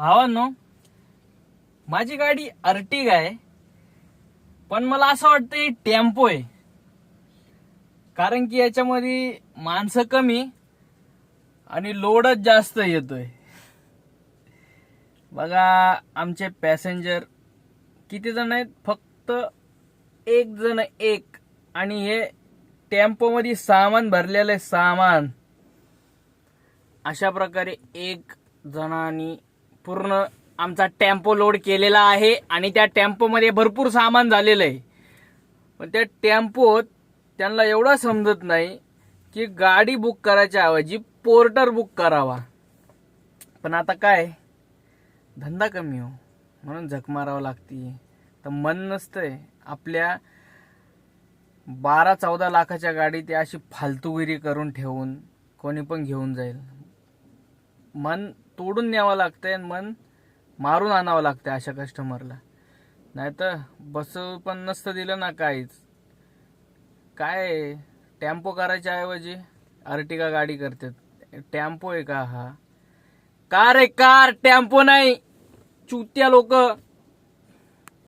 भावांनो, माझी गाडी अर्टिगा आहे, पण मला असं वाटतं ही टेम्पो आहे. कारण की याच्यामध्ये माणसं कमी आणि लोडच जास्त येतोय. बघा, आमचे पॅसेंजर किती जण आहेत? फक्त एक जण एक. आणि हे टेम्पो मध्ये सामान भरलेलं आहे, सामान. अशा प्रकारे एक जणांनी पूर्ण आमचा टेम्पो लोड केलेला आहे आणि त्या टेम्पो मध्ये भरपूर सामान झालेलं आहे. पण त्या टेम्पोत त्यांना एवढं समजत नाही की गाडी बुक करायच्या ऐवजी पोर्टर बुक करावा. पण आता काय, धंदा कमी हो म्हणून झक मारावं लागते. तर मन नसतंय आपल्या 12-14 लाखाच्या गाडी ती अशी फालतूगिरी करून ठेवून कोणी पण घेऊन जाईल. मन तोडून न्यावं लागतंय आणि मन मारून आणावं लागतंय अशा कस्टमरला. नाहीतर बस पण नसतं दिलं ना काहीच. काय टेम्पो करायच्या ऐवजी अर्टिगा गाडी करतात. टेम्पो आहे का हा? कार आहे कार, टेम्पो नाही. चुत्या लोक.